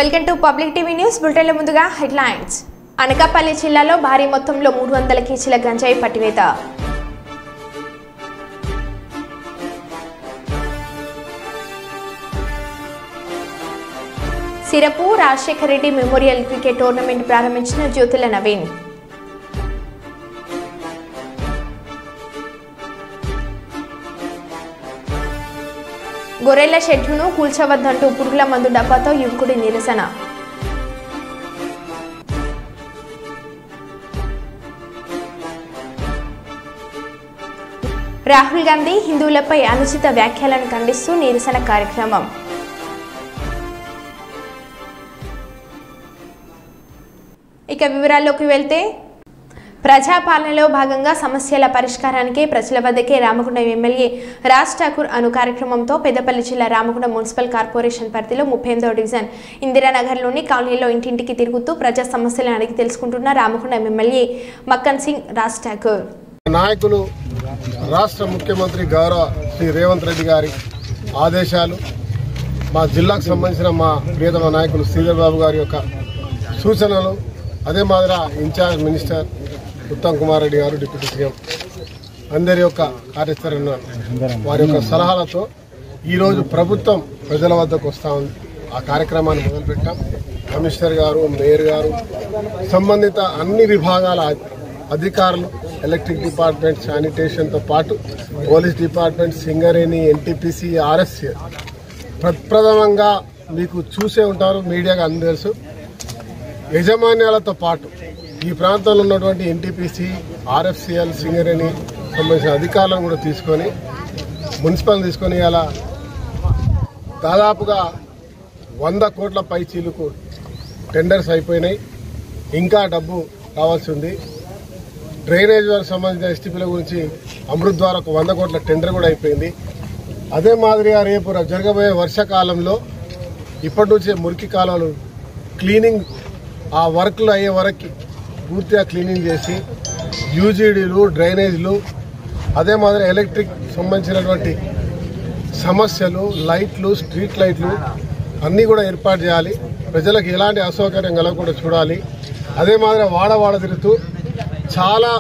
Welcome to public TV news బులెటిన్ల ముందుగా headlines. Anakapalli జిల్లాలో భారీ మొత్తంలో 300 కేజీల గంజాయి పట్టివేత. Sirapu Rajasekhar Reddy memorial cricket tournament ప్రారంభించిన జ్యోతుల నవీన్. గొర్రెల షెడ్డును కూల్చవద్దంటూ పురుగుల మందు డబ్బాతో యువకుడి నిరసన. రాహుల్ గాంధీ హిందువులపై అనుచిత వ్యాఖ్యలను ఖండిస్తూ నిరసన కార్యక్రమం. ఇక వివరాల్లోకి వెళ్తే, ప్రజాపాలనలో భాగంగా సమస్యల పరిష్కారానికి ప్రజల వద్దకే రామగుండం ఎమ్మెల్యే రాజ్ ఠాకూర్ అను కార్యక్రమంతో పెద్దపల్లి జిల్లా రామగుండం మున్సిపల్ కార్పొరేషన్ పరిధిలో 38వ డివిజన్ ఇందిరానగర్లోని కాలనీలో ఇంటింటికి తిరుగుతూ ప్రజా సమస్యలను అడిగి తెలుసుకుంటున్న రామగుండం ఎమ్మెల్యే మక్కన్ సింగ్ రాజ్ ఠాకూర్. నాయకులు రాష్ట్ర ముఖ్యమంత్రి గౌరవ శ్రీ రేవంత్ రెడ్డి గారి ఆదేశాలు, మా జిల్లాకు సంబంధించిన మా ప్రియతమ నాయకులు శ్రీధర్ బాబు గారి యొక్క సూచనలు, అదే మాదిరి ఇన్ఛార్జ్ మినిస్టర్ ఉత్తమ్ కుమార్ రెడ్డి గారు, డిప్యూటీ సీఎం అందరి యొక్క కార్యాచరణ వారి యొక్క సలహాలతో ఈరోజు ప్రభుత్వం ప్రజల వద్దకు వస్తూ ఉంది. ఆ కార్యక్రమాన్ని మొదలుపెట్టాం. కమిషనర్ గారు, మేయర్ గారు, సంబంధిత అన్ని విభాగాల అధికారులు, ఎలక్ట్రిక్ డిపార్ట్మెంట్, శానిటేషన్తో పాటు police department, Singareni, NTPC, RSC, ప్రప్రథమంగా మీకు చూసే ఉంటారు, మీడియాగా అందరూ తెలుసు, యజమాన్యాలతో పాటు ఈ ప్రాంతంలో ఉన్నటువంటి ఎన్టీపీసీ, ఆర్ఎఫ్సిఎల్, సింగరేణి సంబంధించిన అధికారులను కూడా తీసుకొని మున్సిపల్ తీసుకొని అలా దాదాపుగా 100 కోట్ల పై చీలుకు టెండర్స్ అయిపోయినాయి. ఇంకా డబ్బు రావాల్సి ఉంది. డ్రైనేజ్ వారికి సంబంధించిన ఎస్టీపీల గురించి అమృత్ ద్వారా 100 కోట్ల టెండర్ కూడా అయిపోయింది. అదే మాదిరిగా రేపు జరగబోయే వర్షాకాలంలో ఇప్పటి నుంచే మురికి కాలువలు క్లీనింగ్, ఆ వర్క్లు అయ్యే వరకు పూర్తిగా క్లీనింగ్ చేసి యూజీడీలు, డ్రైనేజ్లు, అదే మాదిరి ఎలక్ట్రిక్ సంబంధించినటువంటి సమస్యలు, లైట్లు, స్ట్రీట్ లైట్లు అన్నీ కూడా ఏర్పాటు చేయాలి. ప్రజలకు ఎలాంటి అసౌకర్యం కలగకుండా చూడాలి. అదే మాదిరి వాడవాడ తిరుగుతూ చాలా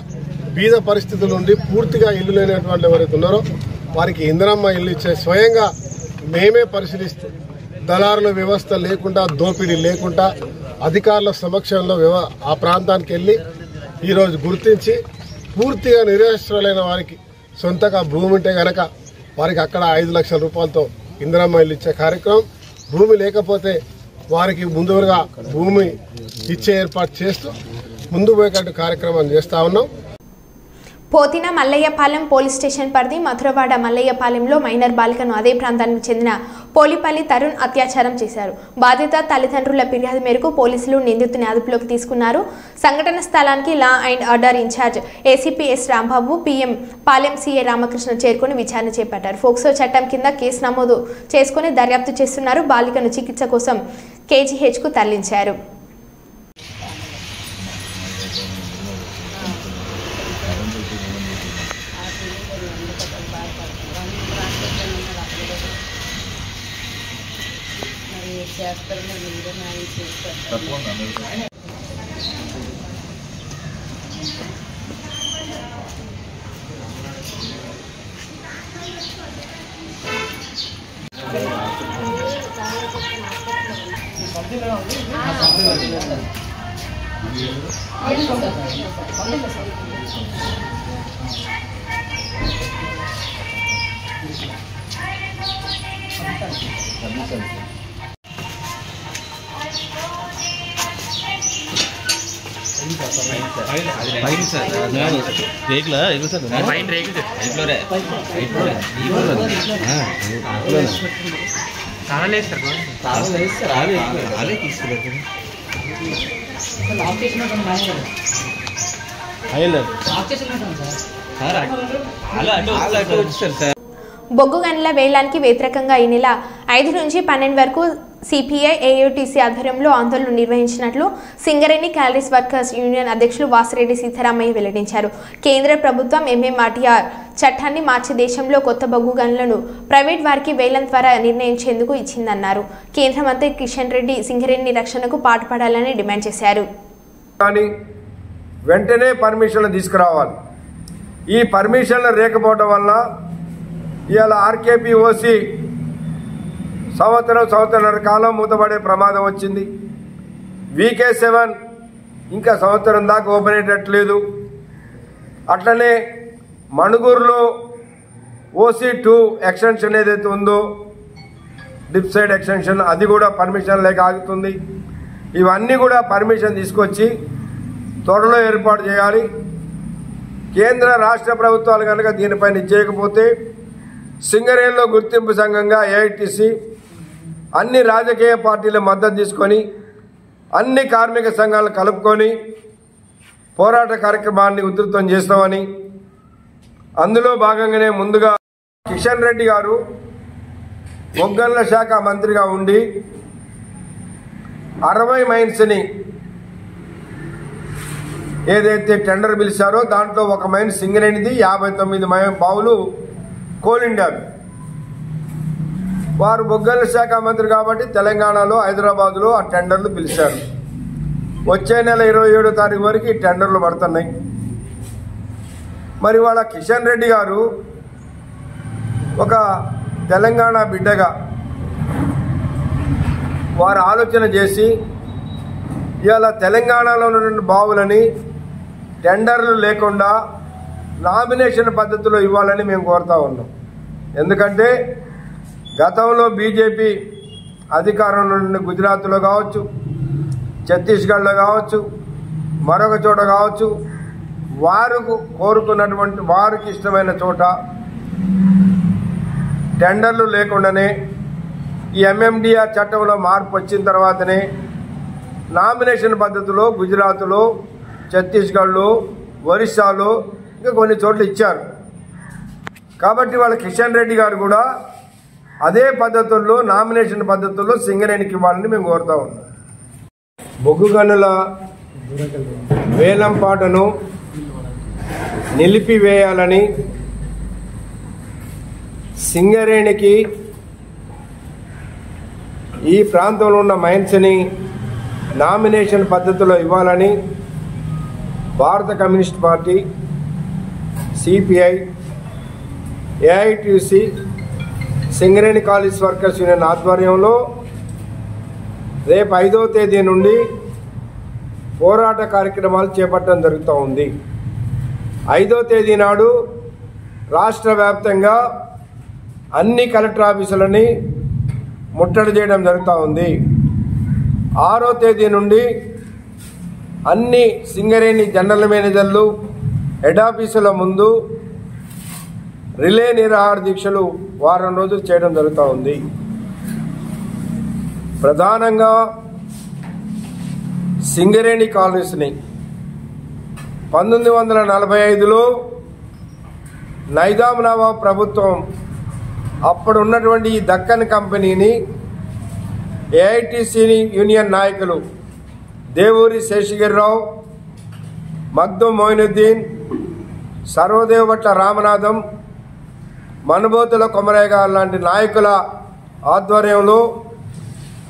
బీద పరిస్థితులు ఉండి పూర్తిగా ఇల్లు లేనటువంటి ఎవరైతే ఉన్నారో వారికి ఇందిరమ్మ ఇల్లు ఇచ్చే స్వయంగా మేమే పరిశీలిస్తూ, దళారుల వ్యవస్థ లేకుండా, దోపిడీ లేకుండా అధికారుల సమక్షంలో ఆ ప్రాంతానికి వెళ్ళి ఈరోజు గుర్తించి పూర్తిగా నిరాశ్రయులైన వారికి సొంతగా భూమి ఉంటే కనుక వారికి అక్కడ 5 లక్షల రూపాయలతో ఇందిరమ్మ ఇల్లు ఇచ్చే కార్యక్రమం, భూమి లేకపోతే వారికి ముందుగా భూమి ఇచ్చే ఏర్పాటు చేస్తూ ముందు పోయేటట్టు కార్యక్రమం చేస్తూ ఉన్నాం. పోతిన మల్లయ్యపాలెం పోలీస్ స్టేషన్ పరిధి మధురవాడ మల్లయ్యపాలెంలో మైనర్ బాలికను అదే ప్రాంతానికి చెందిన పోలిపల్లి తరుణ్ అత్యాచారం చేశారు. బాధిత తల్లిదండ్రుల ఫిర్యాదు మేరకు పోలీసులు నిందితుని అదుపులోకి తీసుకున్నారు. సంఘటన స్థలానికి law and order incharge ACP S Rambabu, PM Palem CA Ramakrishna చేరుకుని విచారణ చేపట్టారు. ఫోక్సో చట్టం కింద కేసు నమోదు చేసుకుని దర్యాప్తు చేస్తున్నారు. బాలికను చికిత్స కోసం కేజీహెచ్కు తరలించారు. బొగ్గు గనుల వేలానికి వ్యతిరేకంగా ఈ నెల 5 నుంచి 12 వరకు సిపిఐ ఏయూటీసీ ఆధ్వర్యంలో ఆందోళన నిర్వహించినట్లు సింగరేణి క్యాలరీస్ వర్కర్స్ యూనియన్ అధ్యక్షులు వాసిరెడ్డి సీతారామయ్య వెల్లడించారు. కేంద్ర ప్రభుత్వం ఎంఎంఆర్టీఆర్ చట్టాన్ని మార్చి దేశంలో కొత్త బొగ్గు గనులను ప్రైవేట్ వారికి వేలం ద్వారా నిర్ణయించేందుకు ఇచ్చిందన్నారు. కేంద్ర మంత్రి కిషన్ రెడ్డి సింగరేణి రక్షణకు పాటుపడాలని డిమాండ్ చేశారు. వెంటనే పర్మిషన్లు తీసుకురావాలి. ఈ పర్మిషన్లు లేకపోవడం వల్ల ఇవాళ ఆర్కేపీఓసి సంవత్సరంన్నర కాలం మూతపడే ప్రమాదం వచ్చింది. VK7 ఇంకా సంవత్సరం దాకా ఓపెన్ అయ్యేటట్లేదు. అట్లనే మణుగూరులో OC2 ఎక్స్టెన్షన్ ఏదైతే ఉందో డిప్ సైడ్ ఎక్స్టెన్షన్ అది కూడా పర్మిషన్ లేక ఆగుతుంది. ఇవన్నీ కూడా పర్మిషన్ తీసుకొచ్చి త్వరలో ఏర్పాటు చేయాలి. కేంద్ర రాష్ట్ర ప్రభుత్వాలు కనుక దీనిపైన చేయకపోతే సింగరేణిలో గుర్తింపు సంఘంగా AITC అన్ని రాజకీయ పార్టీల మద్దతు తీసుకొని అన్ని కార్మిక సంఘాలను కలుపుకొని పోరాట కార్యక్రమాన్ని ఉధృతం చేస్తామని, అందులో భాగంగానే ముందుగా కిషన్ రెడ్డి గారు బొగ్గన్ల శాఖ మంత్రిగా ఉండి 60 మైన్స్ని ఏదైతే టెండర్ పిలిచారో దాంట్లో ఒక మైన్ సింగరేణిది, 59 బావులు కోల్ ఇండియావి. వారు బొగ్గల శాఖ మంత్రి కాబట్టి తెలంగాణలో హైదరాబాద్లో ఆ టెండర్లు పిలిచారు. వచ్చే నెల 27వ తారీఖు వరకు ఈ టెండర్లు పడుతున్నాయి. మరి వాళ్ళ కిషన్ రెడ్డి గారు ఒక తెలంగాణ బిడ్డగా వారు ఆలోచన చేసి ఇవాళ తెలంగాణలో ఉన్న బావులని టెండర్లు లేకుండా నామినేషన్ పద్ధతిలో ఇవ్వాలని మేము కోరుతా ఉన్నాం. ఎందుకంటే గతంలో బీజేపీ అధికారంలో ఉన్న గుజరాత్లో కావచ్చు, ఛత్తీస్గఢ్లో కావచ్చు, మరొక చోట కావచ్చు, వారు కోరుకున్నటువంటి వారికి ఇష్టమైన చోట టెండర్లు లేకుండానే ఈ MMDR చట్టంలో మార్పు వచ్చిన తర్వాతనే నామినేషన్ పద్ధతిలో గుజరాత్లో, ఛత్తీస్గఢ్లో, ఒరిస్సాలో ఇంకా కొన్ని చోట్ల ఇచ్చారు. కాబట్టి వాళ్ళ కిషన్ రెడ్డి గారు కూడా అదే పద్ధతుల్లో నామినేషన్ పద్ధతుల్లో సింగరేణికి ఇవ్వాలని మేము కోరుతా ఉన్నాం. బొగ్గు గనుల వేలంపాటను నిలిపివేయాలని, సింగరేణికి ఈ ప్రాంతంలో ఉన్న మైన్స్ని నామినేషన్ పద్ధతిలో ఇవ్వాలని భారత communist party, CPI, AITC, Singareni college workers union ఆధ్వర్యంలో రేపు 5వ తేదీ నుండి పోరాట కార్యక్రమాలు చేపట్టడం జరుగుతూ ఉంది. 5వ తేదీ నాడు రాష్ట్ర వ్యాప్తంగా అన్ని కలెక్టర్ ఆఫీసులని ముట్టడి చేయడం జరుగుతూ ఉంది. 6వ తేదీ నుండి అన్ని సింగరేణి జనరల్ మేనేజర్లు హెడ్ ఆఫీసుల ముందు రిలే నిరాహార దీక్షలు వారం రోజులు చేయడం జరుగుతూ ఉంది. ప్రధానంగా సింగరేణి కాలనీస్ని 1945లో నైజాం నవాబ్ ప్రభుత్వం అప్పుడు ఉన్నటువంటి ఈ దక్కన్ కంపెనీని AITC యూనియన్ నాయకులు దేవూరి శేషగిరిరావు, మగ్దుం మొయినుద్దీన్, సర్వదేవ్ భట్ల రామనాథం, మనుబోతుల కొమరయ్య గారు లాంటి నాయకుల ఆధ్వర్యంలో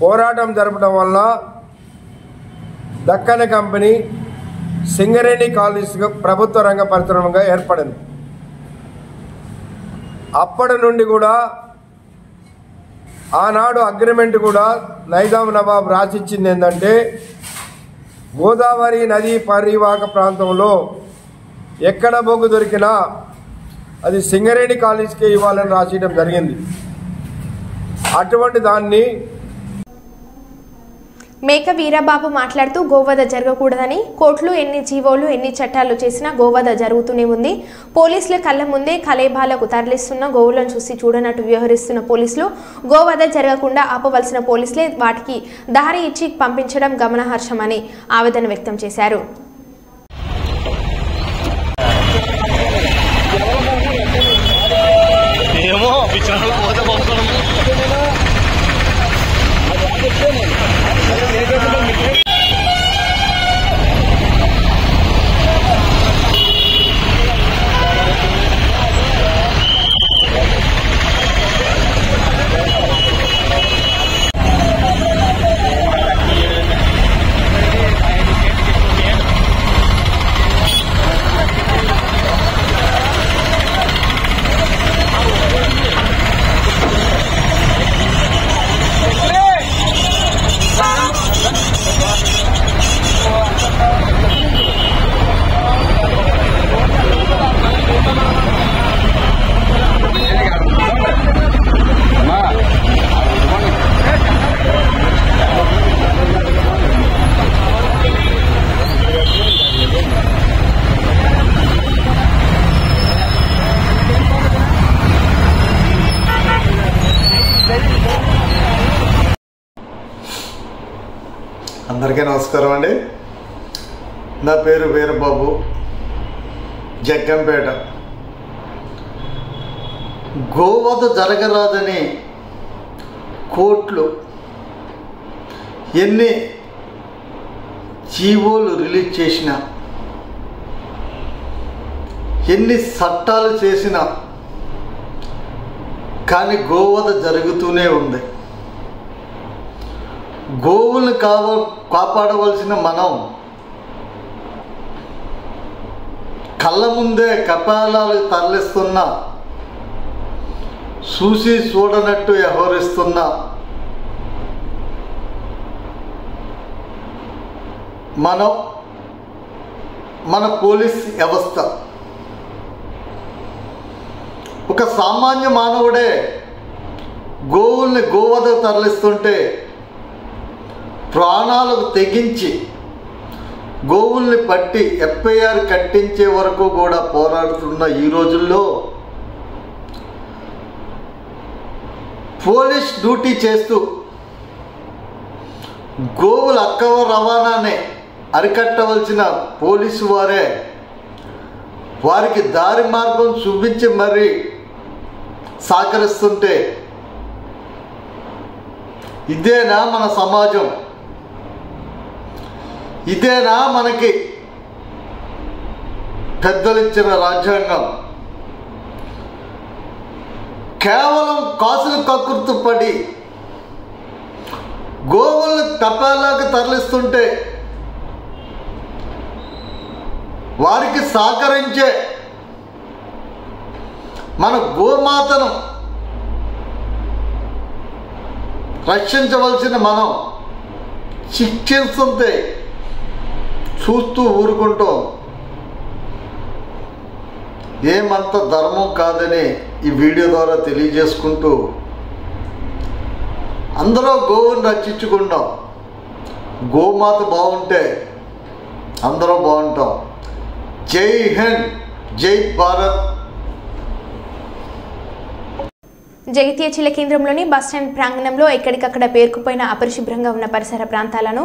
పోరాటం జరపడం వల్ల దక్కన్ కంపెనీ సింగరేణి కాలేజ్ ప్రభుత్వ రంగ పరిశ్రమగా ఏర్పడింది. అప్పటి నుండి కూడా ఆనాడు అగ్రిమెంట్ కూడా నైజాం నవాబ్ రాసిచ్చింది ఏంటంటే గోదావరి నదీ పరివాహక ప్రాంతంలో ఎక్కడ బొగ్గు దొరికినా అది సింగరేణి కాలేజ్కి ఇవ్వాలని రాసేయడం జరిగింది. అటువంటి దాన్ని మేక వీరబాబు మాట్లాడుతూ గోవధ జరగకూడదని, కోర్టులు ఎన్ని జీవోలు ఎన్ని చట్టాలు చేసినా గోవధ జరుగుతూనే ఉంది. పోలీసుల కళ్ళ ముందే కలేబాలకు తరలిస్తున్న గోవులను చూసి చూడనట్టు వ్యవహరిస్తున్న పోలీసులు గోవధ జరగకుండా ఆపవలసిన పోలీసులే వాటికి దారి ఇచ్చి పంపించడం గమనార్హమని ఆవేదన వ్యక్తం చేశారు. అందరికీ నమస్కారం అండి. నా పేరు వీరబాబు, జగ్గంపేట. గోవధ జరగరాదని కోర్టులు ఎన్ని జీవోలు రిలీజ్ చేసినా, ఎన్ని చట్టాలు చేసినా కానీ గోవధ జరుగుతూనే ఉంది. గోవుల్ని కాపాడవలసిన మనం కళ్ళ ముందే కపాలాలు తరలిస్తున్నా, చూసి చూడనట్టు వ్యవహరిస్తున్నా మన పోలీస్ వ్యవస్థ. ఒక సామాన్య మానవుడే గోవుల్ని గోవధ తరలిస్తుంటే ప్రాణాలకు తెగించి గోవుల్ని పట్టి ఎఫ్ఐఆర్ కట్టించే వరకు కూడా పోరాడుతున్న ఈ రోజుల్లో పోలీస్ డ్యూటీ చేస్తూ గోవుల అక్రమ రవాణాని అరికట్టవలసిన పోలీసు వారే వారికి దారి మార్గం చూపించి మరీ సహకరిస్తుంటే ఇదేనా మన సమాజం? ఇదేనా మనకి పెద్దలిచ్చిన రాజ్యాంగం? కేవలం కాసులు కక్కుర్తు పడి గోవులను తపాలాకి తరలిస్తుంటే వారికి సహకరించే మన గోమాతను రక్షించవలసిన మనం శిక్షిస్తుంటే చూస్తూ ఊరుకుంటాం. ఏమంత ధర్మం కాదని ఈ వీడియో ద్వారా తెలియజేసుకుంటూ అందరూ గోవుని రక్షించుకుంటాం. గోమాత బాగుంటే అందరూ బాగుంటాం. జై హింద్, జై భారత్. జగిత్యాల జిల్లా కేంద్రంలోని బస్టాండ్ ప్రాంగణంలో ఎక్కడికక్కడ పేరుకుపోయిన అపరిశుభ్రంగా ఉన్న పరిసర ప్రాంతాలను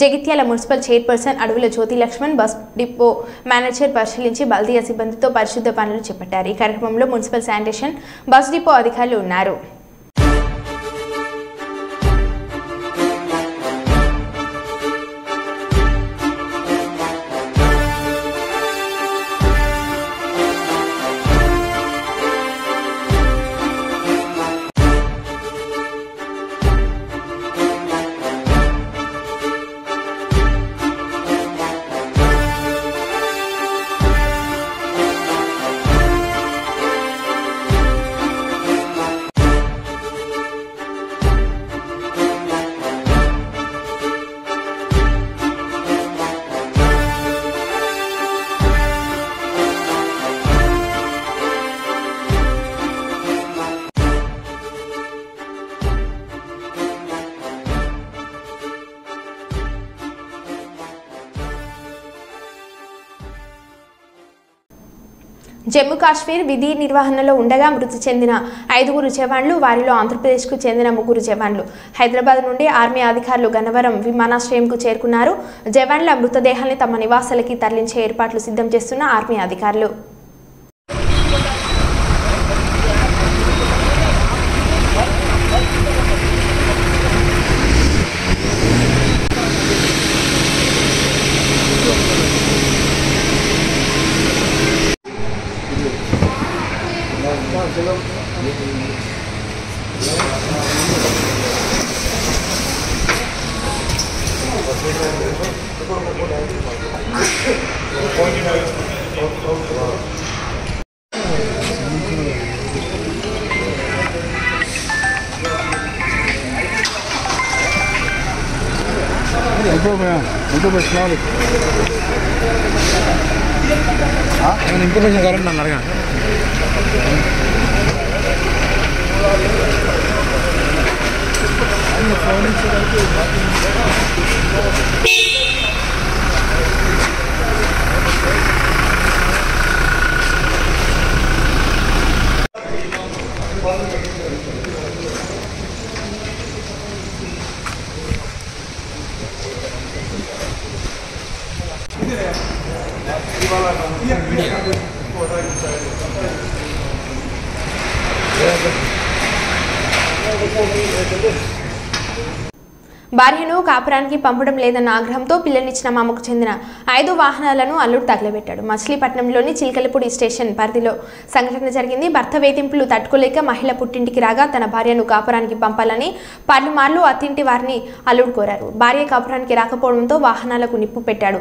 జగిత్యాల మున్సిపల్ చైర్పర్సన్ అడవుల జ్యోతి లక్ష్మణ్, బస్ డిపో మేనేజర్ పరిశీలించి బల్దియా సిబ్బందితో పరిశుద్ధ పనులు చేపట్టారు. ఈ కార్యక్రమంలో మున్సిపల్ శానిటేషన్, బస్ డిపో అధికారులు ఉన్నారు. జమ్మూ కాశ్మీర్ విధి నిర్వహణలో ఉండగా మృతి చెందిన 5 జవాన్లు, వారిలో ఆంధ్రప్రదేశ్కు చెందిన 3 జవాన్లు హైదరాబాద్ నుండి ఆర్మీ అధికారులు గన్నవరం విమానాశ్రయంకు చేరుకున్నారు. జవాన్ల మృతదేహాల్ని తమ నివాసాలకి తరలించే ఏర్పాట్లు సిద్ధం చేస్తున్న ఆర్మీ అధికారులు. इन्फॉर्मेशन कारण ना लगा భార్యను కాపురానికి పంపడం లేదన్న ఆగ్రహంతో పిల్లనిచ్చిన మామకు చెందిన 5 వాహనాలను అల్లుడు తగలబెట్టాడు. మచిలీపట్నంలోని చిలకలపూడి స్టేషన్ పరిధిలో సంఘటన జరిగింది. భర్త వేధింపులు తట్టుకోలేక మహిళ పుట్టింటికి రాగా తన భార్యను కాపురానికి పంపాలని పలుమార్లు అత్తింటి వారిని అల్లుడు కోరారు. భార్య కాపురానికి రాకపోవడంతో వాహనాలకు నిప్పు పెట్టాడు.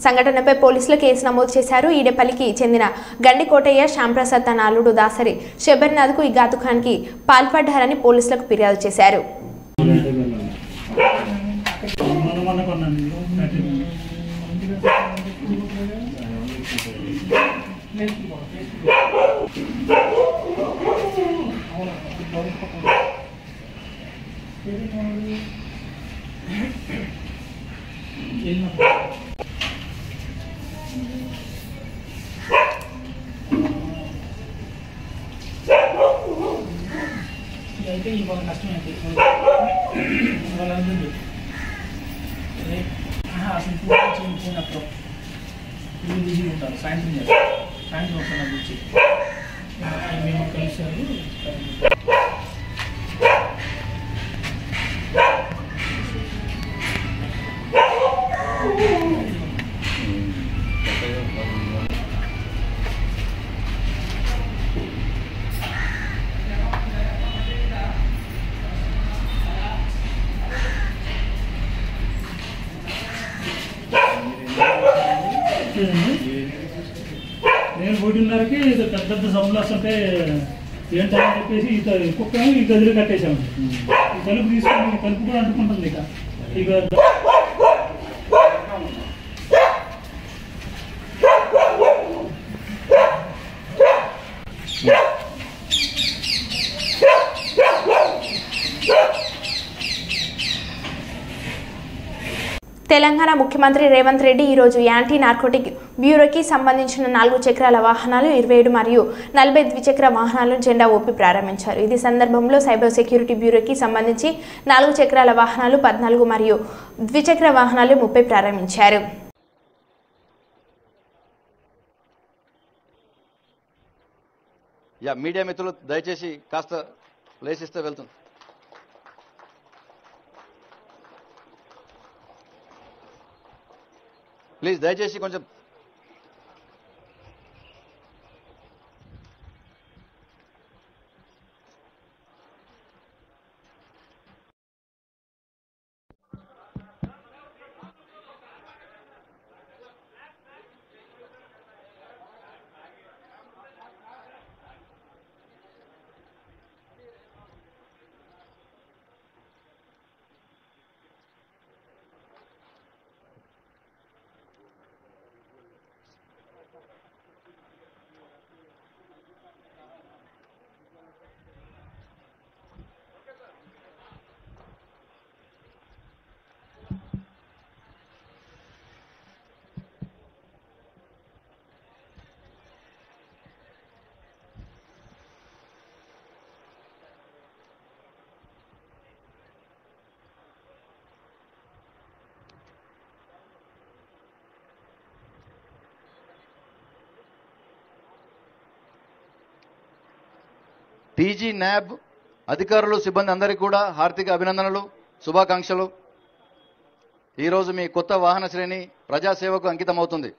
సంఘటనపై పోలీసులు కేసు నమోదు చేశారు. ఈడేపల్లికి చెందిన గండి కోటయ్య శ్యాంప్రసాద్ తన అల్లుడు దాసరి షబర్నాథ్కు ఈ ఘాతుకానికి పాల్పడ్డారని పోలీసులకు ఫిర్యాదు చేశారు. అయితే ఇవాళ కష్టమైతే ఇవాళ ఉంటుంది అసలు పోయినప్పుడు ఇల్లు బిజీ ఉంటారు. సాయంత్రం వస్తాను నాకు వచ్చి మేము కలిసారు. నేను 1:30కి పెద్ద పెద్ద సౌండ్లు వస్తుంటే ఏంటని చెప్పేసి కుక్క ఈ గదిలో కట్టేసాము. ఈ తలుపు తీసుకొని తలుపు కూడా అంటుకుంటుంది. ఇక తెలంగాణ ముఖ్యమంత్రి రేవంత్ రెడ్డి ఈరోజు యాంటీ నార్కోటిక్ బ్యూరోకి సంబంధించిన 4 చక్రాల వాహనాలు 27 మరియు 40 ద్విచక్ర వాహనాలను జెండా ఊపి ప్రారంభించారు. ఇది సందర్భంలో సైబర్ సెక్యూరిటీ బ్యూరోకి సంబంధించి 4 చక్రాల వాహనాలు 14 మరియు ద్విచక్ర వాహనాలు 30 ప్రారంభించారు. మీడియా మిత్రులు దయచేసి కాస్త లేసిస్తే వెళ్తుంది. ప్లీజ్ దయచేసి కొంచెం టీజీ న్యాబ్ అధికారులు సిబ్బంది అందరికీ కూడా హార్దిక అభినందనలు, శుభాకాంక్షలు. ఈరోజు మీ కొత్త వాహన శ్రేణి ప్రజాసేవకు అంకితమవుతుంది.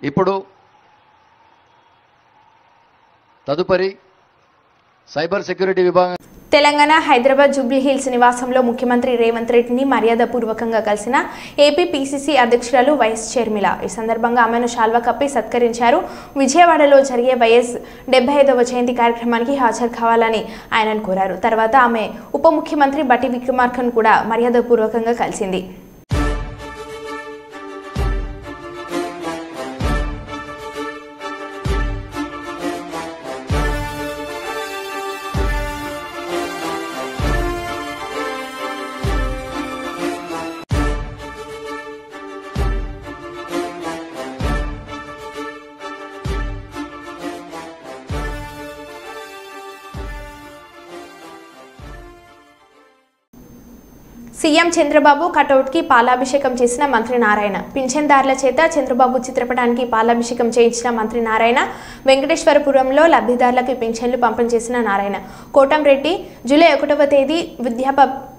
ఇప్పుడు తదుపరి సైబర్ సెక్యూరిటీ విభాగం తెలంగాణ హైదరాబాద్ జూబ్లీహిల్స్ నివాసంలో ముఖ్యమంత్రి రేవంత్ రెడ్డిని మర్యాదపూర్వకంగా కలిసిన ఏపీ పీసీసీ అధ్యక్షురాలు వైఎస్ షర్మిల. ఈ సందర్భంగా ఆమెను శాల్వా కప్పి సత్కరించారు. విజయవాడలో జరిగే వైఎస్ 75వ జయంతి కార్యక్రమానికి హాజరు కావాలని ఆయనను కోరారు. తర్వాత ఆమె ఉప ముఖ్యమంత్రి బట్టి విక్రమార్కను కూడా మర్యాదపూర్వకంగా కలిసింది. సీఎం చంద్రబాబు కటౌట్కి పాలాభిషేకం చేసిన మంత్రి నారాయణ. పింఛన్దారుల చేత చంద్రబాబు చిత్రపటానికి పాలాభిషేకం చేయించిన మంత్రి నారాయణ. వెంకటేశ్వరపురంలో లబ్ధిదారులకు పింఛన్లు పంపిణీ చేసిన నారాయణ. కోటంరెడ్డి జూలై 1వ తేదీ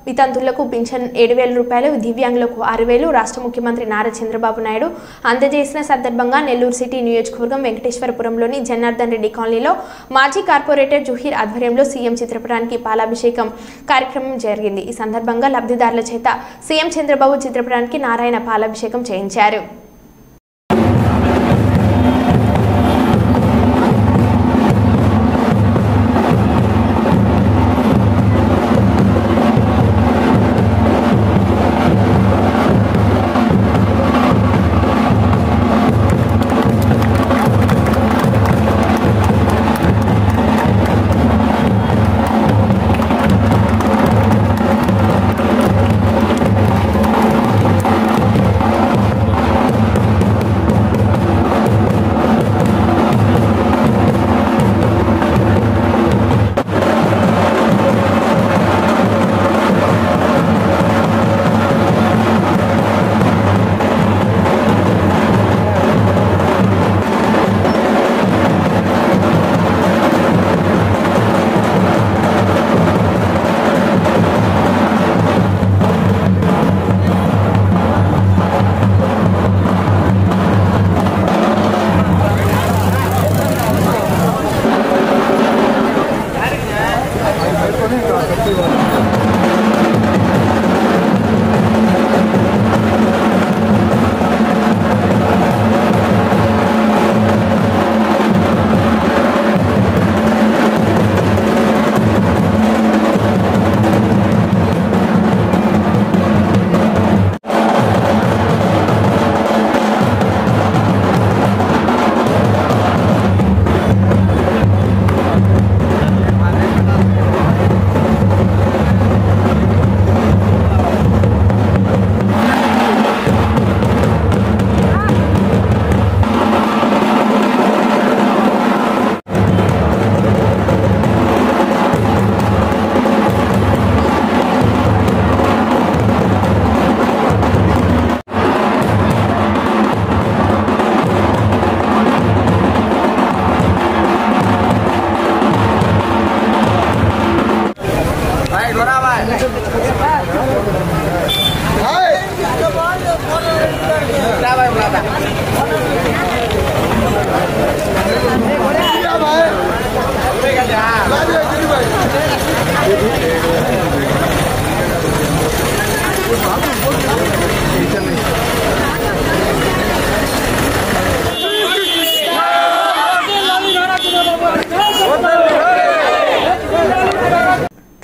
వితంతులకు పింఛన్ 7,000 రూపాయలు, దివ్యాంగులకు 6,000 రాష్ట్ర ముఖ్యమంత్రి నారా చంద్రబాబు నాయుడు అందజేసిన సందర్భంగా నెల్లూరు సిటీ నియోజకవర్గం వెంకటేశ్వరపురంలోని జనార్దన్ రెడ్డి కాలనీలో మాజీ కార్పొరేటర్ జుహీర్ ఆధ్వర్యంలో సీఎం చిత్రపటానికి పాలాభిషేకం కార్యక్రమం జరిగింది. ఈ సందర్భంగా లబ్ధిదారుల చేత సీఎం చంద్రబాబు చిత్రపటానికి నారాయణ పాలాభిషేకం చేయించారు.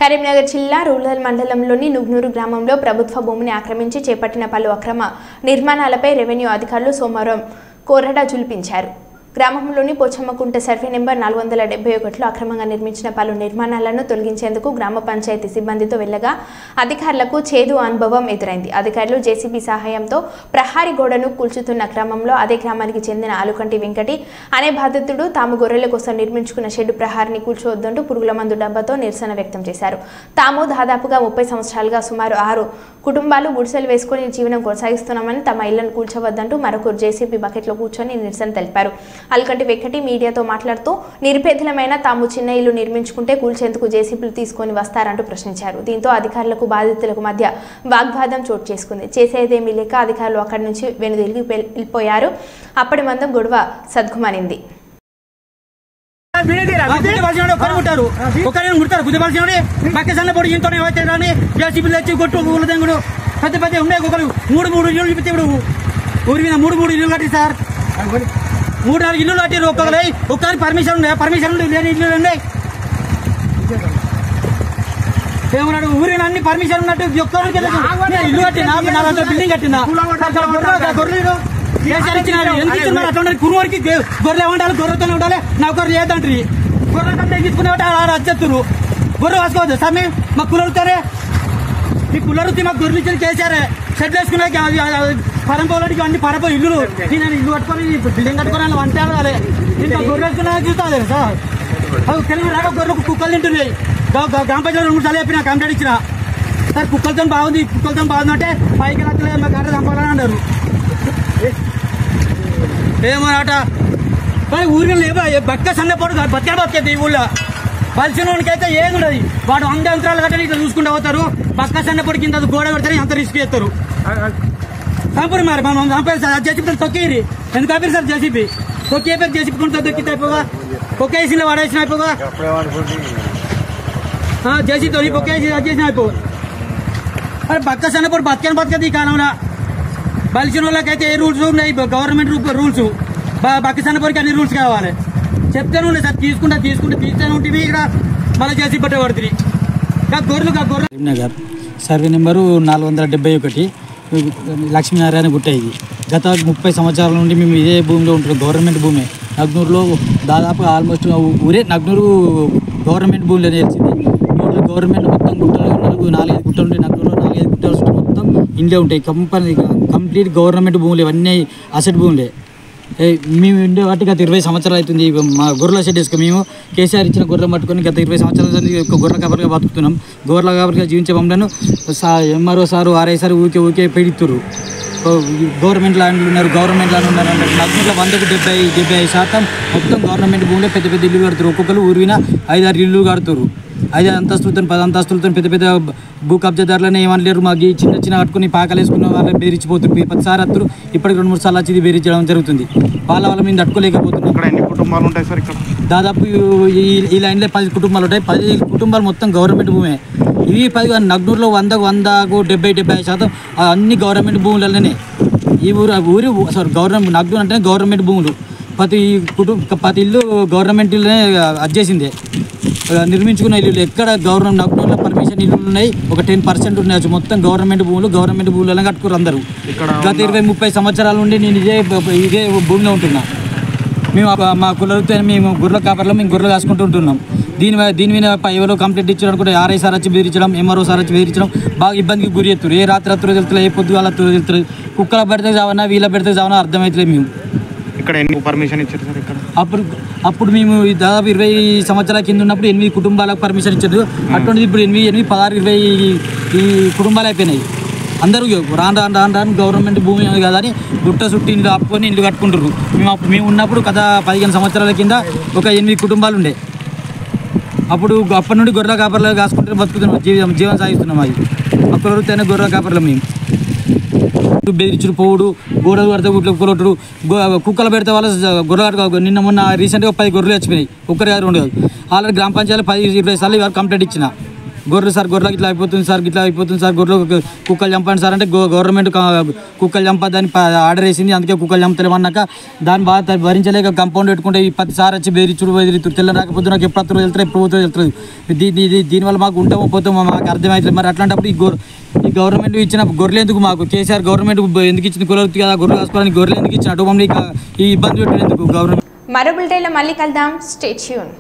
కరీంనగర్ జిల్లా రూరల్ మండలంలోని నుగ్నూరు గ్రామంలో ప్రభుత్వ భూమిని ఆక్రమించి చేపట్టిన పలు అక్రమ నిర్మాణాలపై రెవెన్యూ అధికారులు సోమవారం కోరడా జులిపించారు. గ్రామంలోని పోచమ్మకుంట సర్వే నెంబర్ 471లో అక్రమంగా నిర్మించిన పలు నిర్మాణాలను తొలగించేందుకు గ్రామ పంచాయతీ సిబ్బందితో వెళ్లగా అధికారులకు చేదు అనుభవం ఎదురైంది. అధికారులు జేసీబీ సహాయంతో ప్రహారీ గోడను కూల్చుతున్న క్రమంలో అదే గ్రామానికి చెందిన ఆలుకంటి వెంకటి అనే బాధితుడు తాము గొర్రెల కోసం నిర్మించుకున్న షెడ్డు ప్రహారీని కూల్చొద్దంటూ పురుగుల మందు డబ్బాతో నిరసన వ్యక్తం చేశారు. తాము దాదాపుగా 30 సంవత్సరాలుగా సుమారు 6 కుటుంబాలు గుడిసెలు వేసుకుని జీవనం కొనసాగిస్తున్నామని తమ ఇళ్లను కూల్చవద్దంటూ మరొకరు జేసీబీ బకెట్లో కూర్చొని నిరసన తెలిపారు. ఆలుకంటి వెంకటి మీడియాతో మాట్లాడుతూ నిరుపేదలమైన తాము చిన్న ఇల్లు నిర్మించుకుంటే కూల్చేందుకు జేసీబీలు తీసుకొని వస్తారంటూ ప్రశ్నించారు. దీంతో అధికారులకు బాధితులకు మధ్య వాగ్వాదం చోటు చేసుకుంది. చేసేదేమీ లేక అధికారులు అక్కడి నుంచి వెనుదిరిగి వెళ్ళిపోయారు. అప్పటి మందం గొడవ సద్గుమనింది. కొనుక్కుంటారు ఒకరిని కుడతారు గుద్దిపలిసినోడి పక్క సన్న పొడి ఇంతనే వచ్చేదాన్ని జేసీబీలు తెచ్చి కొట్టు ఊళ్ళ దెంగుడు పెద్ద పెద్ద ఉండే ఒకరు 3 ఇల్లు చూపితే ఇప్పుడు ఊరి మీద 3 ఇల్లు కట్టి సార్ 3-4 ఇల్లు కట్టారు ఒక్కరికి పర్మిషన్ లేని ఇల్లు ఉన్నాయి ఏమన్నాడు ఊరిని అన్ని పర్మిషన్ ఉన్నట్టు ఒక్కరికి ఇల్లు కట్టినా 400 బిల్డింగ్ కట్టినా గొర్రెలు అట్లా కురువారికి గొర్రెలు ఏమంటారు గొర్రెతోనే ఉండాలి నౌకరు లేదంటారు గొర్రె కంటే తీసుకునే వచ్చేస్తారు గొర్రె వాసుకోవద్దు సార్ మా కులరుతారే మీ కులరుతి మాకు గొర్రెలు ఇచ్చి చేశారే షెడ్లు వేసుకునే పరంపోలకి అన్ని పరపో ఇల్లు నేను ఇల్లు కట్టుకొని బిల్డింగ్ కట్టుకొని వంట రాలే ఇంకా గొర్రెలు వేసుకున్నా చూస్తా సార్ తెలుగు రాక గొర్రెలకు కుక్కలు తింటున్నాయి గ్రామ పంచాయతీ 2 సార్లు చెప్పిన కంప్లైంట్ ఇచ్చిన సార్ కుక్కలతో బాగుంది అంటే పైకి రాకలేదు మా గడ్డ చంపాలని అన్నారు ఏమన్నట ఊరిలో లేవా బక్క సన్నపోడు బతికేది ఈ ఊళ్ళో పలిసినోనికి అయితే ఏది ఉండదు వాడు 100 యంత్రాలు కట్టని ఇట్లా చూసుకుంటూ పోతారు బక్క సన్నపోడు కింద గోడ పెడతారు అంత రిస్క్ చేస్తారు చంపరు మరి మనం చంపారు సార్ జేసీబీ తొక్కిరి ఎందుకు ఆపారు సార్ జేసీబీ తొక్కి అయిపోయి జేసీబీ కొంత తొక్కితే అయిపోగా పొక్కేసిన వాడేసిన అయిపోగా జేసీ తొలి పొక్కేసి చేసిన అయిపో అరే బక్క సన్నపోడు బతకది ఈ కాలంలో బలిసిన వాళ్ళకైతే ఏ రూల్స్ ఉన్నాయి గవర్నమెంట్ రూల్స్ బక్క సన్నపోరికి అన్ని రూల్స్ కావాలి చెప్తానే ఉండే సార్ తీసుకుంటే ఉంటుంది ఇక్కడ మళ్ళీ చేసి పట్టబడుతుంది గొర్రెలు సర్వే నెంబరు 471 లక్ష్మీనారాయణ గుట్ట ఇది గత 30 సంవత్సరాల నుండి మేము ఇదే భూమిలో ఉంటున్నాం గవర్నమెంట్ భూమి నగ్నూరులో దాదాపు ఆల్మోస్ట్ ఊరే నగ్నూరు గవర్నమెంట్ భూమిలో తెలిసింది గవర్నమెంట్ మొత్తం గుట్టలు 4-5 గుట్టలు ఉంటాయి నగ్నూరులో 4-5 గుట్టలు మొత్తం ఇండియా ఉంటాయి కంప్లీట్ గవర్నమెంట్ భూములు ఇవన్నీ అసెట్ భూములే మేము ఉండే వాటి గత 20 సంవత్సరాలు అవుతుంది మా గొర్రెల షెడ్ వేసుకొని మేము కేసీఆర్ ఇచ్చిన గొర్రెలు పట్టుకొని గత 20 సంవత్సరాల నుంచి గొర్రెల కాపరిగా బతుకుతున్నాం గొర్రెల కాపరిగా జీవించే మమ్మల్ని ఎంఆర్ఓ సారు ఆర్ఐ సారు ఊకే పీడిస్తున్నారు గవర్నమెంట్ ల్యాండ్లు ఉన్నారు నగ్నూరులో 100-70% మొత్తం గవర్నమెంట్ భూమిలో పెద్ద పెద్ద ఇల్లు కడుతారు ఒక్కొక్కరు ఊరిన 5-6 ఇల్లు కడుతారు 5 అంతస్తులతో 10 అంతస్తులతో పెద్ద భూ కబ్జాదారులనే ఏమనలేరు మాకు చిన్న కట్టుకుని పాకలు వేసుకున్న వాళ్ళని బెదిరించిపోతుంది 10 సార్లు వస్తారు ఇప్పటికి 2-3 సార్లు వచ్చి బెదిరించడం జరుగుతుంది వాళ్ళ మేము తట్టుకోలేకపోతున్నాం ఎన్ని కుటుంబాలు ఉంటాయి సార్ ఇక్కడ దాదాపు ఈ లైన్లో 10 కుటుంబాలు ఉంటాయి 10 కుటుంబాలు మొత్తం గవర్నమెంట్ భూమే ఇవి 10 నగ్నూరులో 100-70% అన్ని గవర్నమెంట్ భూములలోనే ఈ ఊరు సారీ గవర్నమెంట్ నగ్నూరు అంటే గవర్నమెంట్ భూములు ప్రతి ఇల్లు గవర్నమెంట్ ఇల్లునే అడ్జేసిందే నిర్మించుకున్న ఇల్లు ఎక్కడ గవర్నమెంట్ నగ్నూరులో పర్మిషన్ ఇల్లు ఉన్నాయి ఒక 10% ఉన్నాయి మొత్తం గవర్నమెంట్ భూములలో కట్టుకోరు అందరూ గత 20-30 సంవత్సరాల నుండి నేను ఇదే భూమిలో ఉంటున్నా మేము మా కులరితో మేము గొర్రెల కాపర్లో మేము గొర్రెలు కాసుకుంటూ ఉంటున్నాం దీని మీద ఎవరో కంప్లైంట్ ఇచ్చారు కూడా ఆర్ఐ సార్ వచ్చి బెదిరించడం ఎంఆర్ఓ సార్ వచ్చి బెదిరించడం బాగా ఇబ్బందికి గురి చేస్తారు ఏ రాత్రి వెళ్తారు ఏ పొద్దు వాళ్ళ వెళ్తారు కుక్కల పెడితే చావన్నా వీళ్ళ పెడితే చావన్నా అర్థమవుతలేదు మేము ఇక్కడ ఎన్ని పర్మిషన్ ఇచ్చారు సార్ ఇక్కడ అప్పుడు మేము దాదాపు 20 సంవత్సరాల కింద ఉన్నప్పుడు 8 కుటుంబాలకు పర్మిషన్ ఇచ్చారు అటువంటిది ఇప్పుడు 8, 16, 20 ఈ కుటుంబాలు అయిపోయినాయి అందరూ రాను గవర్నమెంట్ భూమి కదా అని గుట్ట చుట్టూ ఇల్లు ఆపుకొని ఇల్లు కట్టుకుంటారు మేము ఉన్నప్పుడు గత 15 సంవత్సరాల కింద ఒక 8 కుటుంబాలు ఉండే అప్పటి నుండి గొర్రెల కాపర్లు కాసుకుంటే బతుకుతున్నాం జీవనం సాగిస్తున్నాం అది అప్పుడు గొర్రెల కాపర్లు మేము బెదిరించుడు పోవుడు గోడలు పడితే కొలొట్టుడు కుక్కలు పెడితే వాళ్ళు గొర్రెలు నిన్న మొన్న రీసెంట్గా 10 గొర్రెలు చచ్చిపోయినాయి ఒక్కరి 2 కాదు ఆల్రెడీ గ్రామ పంచాయతీ 10-20 సార్లు ఇవాళ కంప్లైంట్ ఇచ్చిన గొర్రెలు ఇట్లా అయిపోతుంది సార్ గొర్రెలు కుక్కలు చంపండి సార్ అంటే గవర్నమెంట్ కుక్కలు చంపదని ఆర్డర్ వేసింది అందుకే కుక్కలు చంపలేమన్నాక దాన్ని బాగా భరించలేక కంపౌండ్ పెట్టుకుంటే ఈ 10 సార్ వచ్చి బెదిరించుడు తెల్ల రాకపోతే నాకు ఎప్పుడు వెళ్తారు దీనివల్ల మాకు ఉంటామో పోతామో మాకు అర్థమవుతుంది మరి అట్లాంటప్పుడు ఈ గవర్నమెంట్ ఇచ్చిన గొర్రెలు ఎందుకు మాకు కేసీఆర్ గవర్నమెంట్ ఎందుకు ఇచ్చిన కులవృత్తి కదా గొర్రెలు కాసుకోవడానికి గొర్రెలు ఎందుకు ఇచ్చిన అటు మమ్మల్ని ఈ ఇబ్బంది పెట్టినందుకు గవర్నమెంట్ మరో బులెటిన్లో మళ్ళీ కలుద్దాం స్టే ట్యూన్